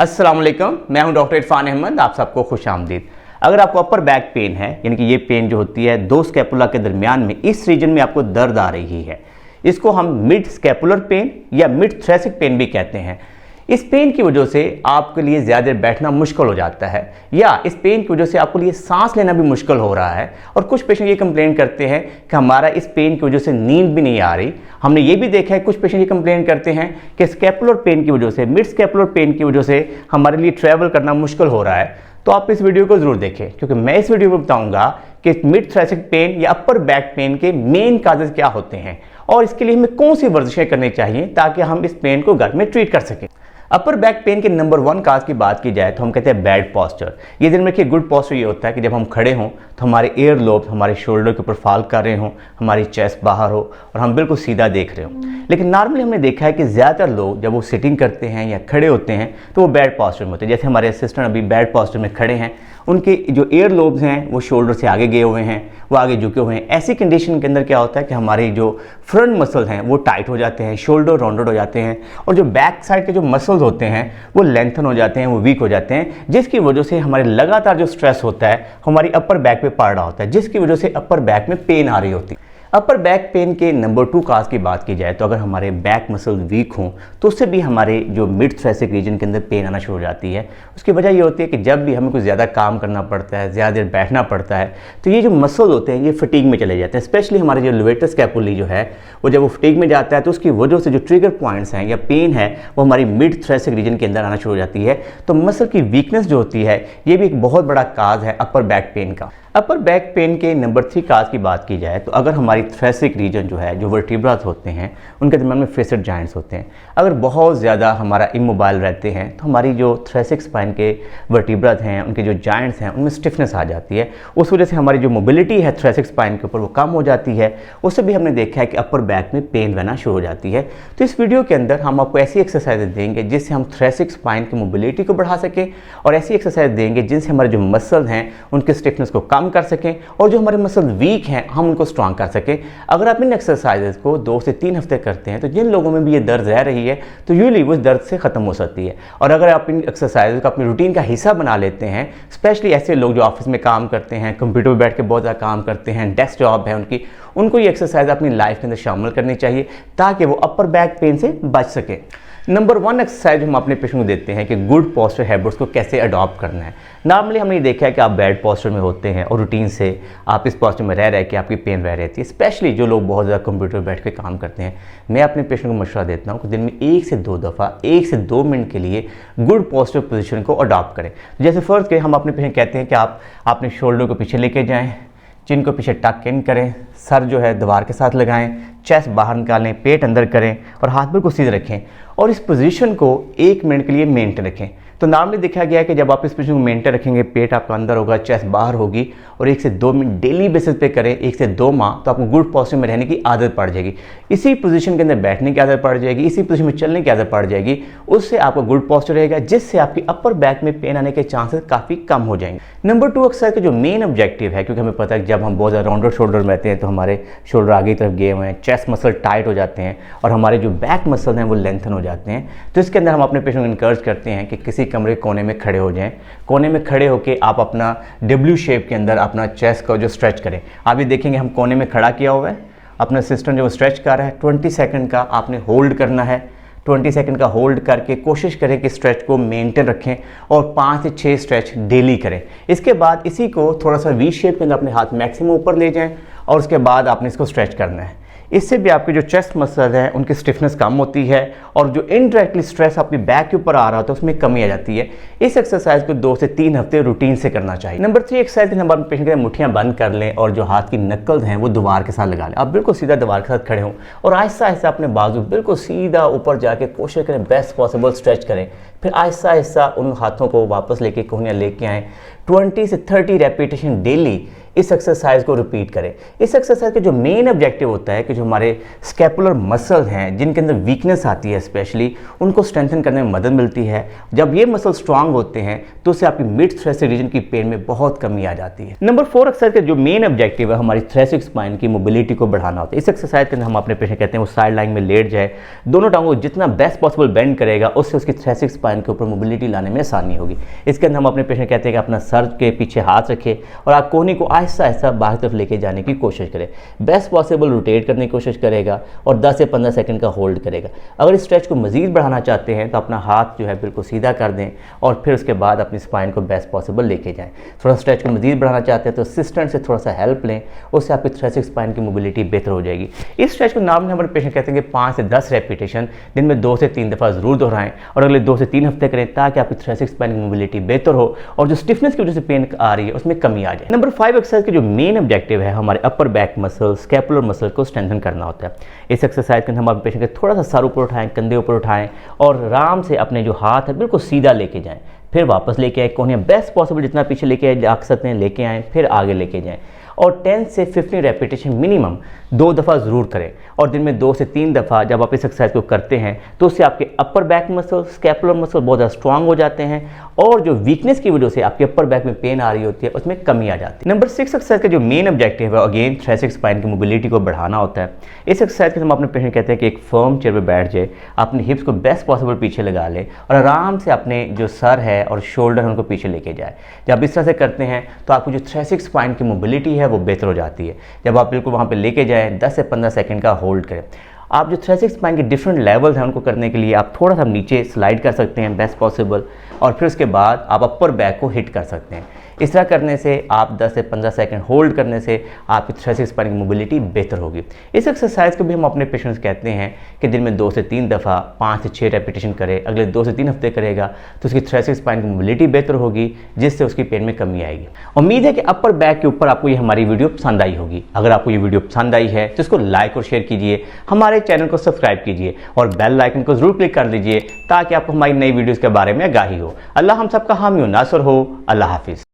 अस्सलाम वालेकुम, मैं हूं डॉक्टर इरफान अहमद। आप सबको खुश आमदीद। अगर आपको अपर बैक पेन है, यानी कि ये पेन जो होती है दो स्कैपुला के दरमियान में, इस रीजन में आपको दर्द आ रही है, इसको हम मिड स्कैपुलर पेन या मिड थ्रेसिक पेन भी कहते हैं। इस पेन की वजह से आपके लिए ज़्यादा देर बैठना मुश्किल हो जाता है, या इस पेन की वजह से आपके लिए सांस लेना भी मुश्किल हो रहा है। और कुछ पेशेंट ये कंप्लेन करते हैं कि हमारा इस पेन की वजह से नींद भी नहीं आ रही। हमने ये भी देखा है कुछ पेशेंट ये कंप्लेन करते हैं कि स्कैपुलर पेन की वजह से, मिड स्कैपुलर पेन की वजह से हमारे लिए ट्रैवल करना मुश्किल हो रहा है। तो आप इस वीडियो को ज़रूर देखें, क्योंकि मैं इस वीडियो में बताऊंगा कि मिड थ्रेसिक पेन या अपर बैक पेन के मेन काजेज क्या होते हैं और इसके लिए हमें कौन सी वर्जिशें करनी चाहिए ताकि हम इस पेन को घर में ट्रीट कर सकें। अपर बैक पेन के नंबर 1 काज की बात की जाए तो हम कहते हैं बैड पॉस्चर। ये दिन में रखिए, गुड पॉस्चर ये होता है कि जब हम खड़े हों तो हमारे एयर लोब हमारे शोल्डर के ऊपर फॉल कर रहे हों, हमारी चेस्ट बाहर हो और हम बिल्कुल सीधा देख रहे हों। लेकिन नॉर्मली हमने देखा है कि ज़्यादातर लोग जब वो सिटिंग करते हैं या खड़े होते हैं तो वो बैड पॉस्चर में होते हैं। जैसे हमारे असिस्टेंट अभी बैड पॉस्चर में खड़े हैं, उनके जो एयर लोब्स हैं वो शोल्डर से आगे गए हुए हैं, वो आगे झुके हुए हैं। ऐसी कंडीशन के अंदर क्या होता है कि हमारे जो फ्रंट मसल हैं वो टाइट हो जाते हैं, शोल्डर राउंडेड हो जाते हैं, और जो बैक साइड के जो मसल्स होते हैं वो लेंथन हो जाते हैं, वो वीक हो जाते हैं, जिसकी वजह से हमारे लगातार जो स्ट्रेस होता है हमारी अपर बैक पे पड़ रहा होता है, जिसकी वजह से अपर बैक में पेन आ रही होती है। अपर बैक पेन के नंबर 2 काज की बात की जाए तो अगर हमारे बैक मसल वीक हों तो उससे भी हमारे जो मिड थ्रेसिक रीजन के अंदर पेन आना शुरू हो जाती है। उसकी वजह ये होती है कि जब भी हमें कुछ ज़्यादा काम करना पड़ता है, ज़्यादा देर बैठना पड़ता है, तो ये जो मसल होते हैं ये फटीग में चले जाते हैं। स्पेशली हमारे जो लेवेटर स्कैपुली जो है वो जब वो फटीग में जाता है तो उसकी वजह से जो ट्रिगर पॉइंट्स हैं या पेन है वो हमारी मिड थ्रेसिक रीजन के अंदर आना शुरू हो जाती है। तो मसल की वीकनेस जो होती है ये भी एक बहुत बड़ा काज है अपर बैक पेन का। अपर बैक पेन के नंबर 3 काज की बात की जाए तो अगर हमारी थ्रेसिक रीजन जो है, जो वर्टिब्रास होते हैं उनके दरम्यान में फेसेट जॉइंट्स होते हैं, अगर बहुत ज़्यादा हमारा इमोबाइल रहते हैं तो हमारी जो थ्रेसिक स्पाइन के वर्टिब्रास हैं, उनके जो जॉइंट्स हैं उनमें स्टिफनेस आ जाती है। उस वजह से हमारी जो मोबिलिटी है थ्रेसिक स्पाइन के ऊपर वो कम हो जाती है। उससे भी हमने देखा है कि अपर बैक में पेन रहना शुरू हो जाती है। तो इस वीडियो के अंदर हम आपको ऐसी एक्सरसाइज देंगे जिससे हम थ्रेसिक स्पाइन की मोबिलिटी को बढ़ा सकें, और ऐसी एक्सरसाइज देंगे जिनसे हमारे जो मसल हैं उनके स्टिफनेस को कम कर सकें, और जो हमारे मसल वीक हैं हम उनको स्ट्रांग कर सकें। अगर आप इन एक्सरसाइजेस को 2 से 3 हफ्ते करते हैं तो जिन लोगों में भी ये दर्द रह रही है तो यूजुअली वो इस दर्द से ख़त्म हो सकती है। और अगर आप इन एक्सरसाइज को अपनी रूटीन का हिस्सा बना लेते हैं, स्पेशली ऐसे लोग जो ऑफिस में काम करते हैं, कंप्यूटर पर बैठ के बहुत ज़्यादा काम करते हैं, डेस्क जॉब है उनकी, उनको ये एक्सरसाइज अपनी लाइफ के अंदर शामिल करनी चाहिए ताकि वो अपर बैक पेन से बच सके। नंबर 1 एक्सरसाइज हम अपने पेशेंट को देते हैं कि गुड पॉस्चर हैबिट्स को कैसे अडॉप्ट करना है। नॉर्मली हमने देखा है कि आप बैड पॉस्चर में होते हैं और रूटीन से आप इस पॉस्चर में रह के आपकी पेन रह रहती है, स्पेशली जो लोग बहुत ज़्यादा कंप्यूटर पर बैठ के काम करते हैं। मैं अपने पेशेंट को मशवरा देता हूँ कि दिन में 1 से 2 दफ़ा 1 से 2 मिनट के लिए गुड पॉस्चर पोजीशन को अडॉप्ट करें। जैसे फ़र्ज़ करें हम अपने पेशेंट कहते हैं कि आप अपने शोल्डर को पीछे लेके जाएँ, चिन को पीछे टक इन करें, सर जो है दीवार के साथ लगाएं, चेस्ट बाहर निकालें, पेट अंदर करें और हाथ बिल्कुल सीधे रखें, और इस पोजीशन को 1 मिनट के लिए मेंटेन रखें। तो नॉर्मली देखा गया है कि जब आप इस पोजीशन को मेंटेन रखेंगे, पेट आपका अंदर होगा, चेस्ट बाहर होगी, और 1 से 2 मिनट डेली बेसिस पे करें 1 से 2 माह, तो आपको गुड पॉस्चर में रहने की आदत पड़ जाएगी। इसी पोजीशन के अंदर बैठने की आदत पड़ जाएगी, इसी पोजीशन में चलने की आदत पड़ जाएगी। उससे आपका गुड पॉस्चर रहेगा, जिससे आपकी अपर बैक में पेन आने के चांसेस काफ़ी कम हो जाएंगे। नंबर 2 एक्सरसाइज का जो मेन ऑब्जेक्टिव है, क्योंकि हमें पता है कि जब हम बहुत ज़्यादा राउंडेड शोल्डर में रहते हैं तो हमारे शोल्डर आगे की तरफ गए हुए हैं, चेस्ट मसल टाइट हो जाते हैं और हमारे जो बैक मसल हैं वो लेंथन हो जाते हैं। तो इसके अंदर हम अपने पेशेंट को इनकरेज करते हैं कि किसी कमरे कोने में खड़े हो जाएं। कोने में खड़े होकर आप अपना डब्ल्यू शेप के अंदर अपना चेस्ट का जो स्ट्रेच करें। आप ये देखेंगे हम कोने में खड़ा किया हुआ है, अपना सिस्टम जो स्ट्रेच कर रहा है, 20 सेकंड का आपने होल्ड करना है। 20 सेकंड का होल्ड करके कोशिश करें कि स्ट्रेच को मेंटेन रखें और 5 से 6 स्ट्रेच डेली करें। इसके बाद इसी को थोड़ा सा वी शेप के अंदर अपने हाथ मैक्सिमम ऊपर ले जाएं और उसके बाद आपने इसको स्ट्रेच करना है। इससे भी आपके जो चेस्ट मसल हैं उनकी स्टिफनेस कम होती है और जो इनडायरेक्टली स्ट्रेस अपनी बैक के ऊपर आ रहा होता है उसमें कमी आ जाती है। इस एक्सरसाइज को 2 से 3 हफ्ते रूटीन से करना चाहिए। नंबर 3 एक्सरसाइज हम अपने पेशेंट के मुट्ठियाँ बंद कर लें और जो हाथ की नक्कल्स हैं वो दीवार के साथ लगा लें। आप बिल्कुल सीधा दीवार के साथ खड़े हों और आहिस्ता आहिस्ता अपने बाजू बिल्कुल सीधा ऊपर जाके कोशिश करें बेस्ट पॉसिबल स्ट्रेच करें। फिर आहिस्ता आहिस्ता उन हाथों को वापस लेके कोहनियाँ लेके आएँ। 20 से 30 रेपिटेशन डेली इस एक्सरसाइज को रिपीट करें। इस एक्सरसाइज का जो मेन ऑब्जेक्टिव होता है कि जो हमारे स्कैपुलर मसल हैं जिनके अंदर वीकनेस आती है स्पेशली, उनको स्ट्रेंथन करने में मदद मिलती है। जब ये मसल स्ट्रांग होते हैं तो उससे आपकी मिड थ्रेसिक रीजन की पेन में बहुत कमी आ जाती है। नंबर 4 एक्सरसाइज का जो मेन ऑब्जेक्टिव है हमारी थ्रेसिक स्पाइन की मोबिलिटी को बढ़ाना होता है। इस एक्सरसाइज के अंदर हम अपने पेशेंट कहते हैं वो साइड लाइन में लेट जाए, दोनों टांगों को जितना बेस्ट पॉसिबल बेंड करेगा उससे उसकी थ्रेसिक स्पाइन स्पाइन के ऊपर मोबिलिटी लाने में आसानी होगी। इसके अंदर हम अपने पेशेंट कहते हैं कि अपना सर के पीछे हाथ रखें और आप कोहनी को आहिस्ता आहिस्ता बाहर तरफ लेके जाने की कोशिश करें। बेस्ट पॉसिबल रोटेट करने की कोशिश करेगा और 10 से 15 सेकंड का होल्ड करेगा। अगर इस स्ट्रेच को मजीद बढ़ाना चाहते हैं तो अपना हाथ जो है बिल्कुल सीधा कर दें और फिर उसके बाद अपनी स्पाइन को बेस्ट पॉसिबल लेके जाएं। थोड़ा स्ट्रेच को मजीद बढ़ाना चाहते हैं तो असिस्टेंट से थोड़ा सा हेल्प लें, उससे आपकी थोरेसिक स्पाइन की मोबिलिटी बेहतर हो जाएगी। इस स्ट्रेच को नॉर्मली हमारे पेशेंट कहते हैं कि 5 से 10 रेपिटेशन दिन में 2 से 3 दफ़ा ज़रूर दोहराएं और अगले 2 से 3 हफ्ते करें ताकि आपकी थोरेसिक स्पाइन की मोबिलिटी बेहतर हो और जो स्टिफनेस की वजह से पेन आ रही है उसमें कमी आ जाए। नंबर 5 एक्सरसाइज के जो मेन ऑब्जेक्टिव है हमारे upper back muscle, scapular muscle को स्ट्रेंथन करना होता है। इस एक्सरसाइज के अंदर हम अपने पेशेंट के थोड़ा सा सर ऊपर उठाएं, कंधे ऊपर उठाएं और आराम से अपने जो हाथ है बिल्कुल सीधा लेके जाएं, फिर वापस लेके आए, कोहनियाँ बेस्ट पॉसिबल जितना पीछे लेके जा सकते हैं लेके आएँ, फिर आगे लेके जाएं और 10 से 15 रेपिटेशन मिनिमम 2 दफ़ा ज़रूर करें और दिन में 2 से 3 दफ़ा जब आप इस एक्सरसाइज को करते हैं तो उससे आपके upper back muscle, scapular muscle बहुत ज़्यादा स्ट्रांग हो जाते हैं और जो वीकनेस की वजह से आपके अपर बैक में पेन आ रही होती है उसमें कमी आ जाती है। नंबर 6 एक्सरसाइज का जो मेन ऑब्जेक्टिव है अगेन थोरेसिक स्पाइन की मोबिलिटी को बढ़ाना होता है। इस एक्सरसाइज के हम अपने पेशेंट कहते हैं कि एक फर्म चेयर पर बैठ जाए, अपनी हिप्स को बेस्ट पॉसिबल पीछे लगा लें और आराम से अपने जो सर है और शोल्डर है उनको पीछे लेके जाए। जब इस तरह से करते हैं तो आपको जो थोरेसिक स्पाइन की मोबिलिटी है वो बेहतर हो जाती है। जब आप बिल्कुल वहाँ पे लेके जाएं 10 से 15 सेकंड का होल्ड करें। आप जो थोरेसिक स्पाइन के डिफरेंट लेवल्स हैं उनको करने के लिए आप थोड़ा सा नीचे स्लाइड कर सकते हैं बेस्ट पॉसिबल और फिर उसके बाद आप अपर बैक को हिट कर सकते हैं। इस तरह करने से आप 10 से 15 सेकंड होल्ड करने से आपकी थोरेसिक स्पाइन की मोबिलिटी बेहतर होगी। इस एक्सरसाइज को भी हम अपने पेशेंट्स कहते हैं कि दिन में 2 से 3 दफ़ा 5 से 6 रेपिटेशन करे, अगले 2 से 3 हफ्ते करेगा तो उसकी थोरेसिक स्पाइन की मोबिलिटी बेहतर होगी जिससे उसकी पेन में कमी आएगी। उम्मीद है कि अपर बैक के ऊपर आपको ये हमारी वीडियो पसंद आई होगी। अगर आपको ये वीडियो पसंद आई है तो इसको लाइक और शेयर कीजिए, हमारे चैनल को सब्सक्राइब कीजिए और बेल आइकन को जरूर क्लिक कर दीजिए ताकि आपको हमारी नई वीडियोज़ के बारे में आगाही हो। अल्लाह हम सबका हामी और नासर हो। अल्लाह हाफिज़।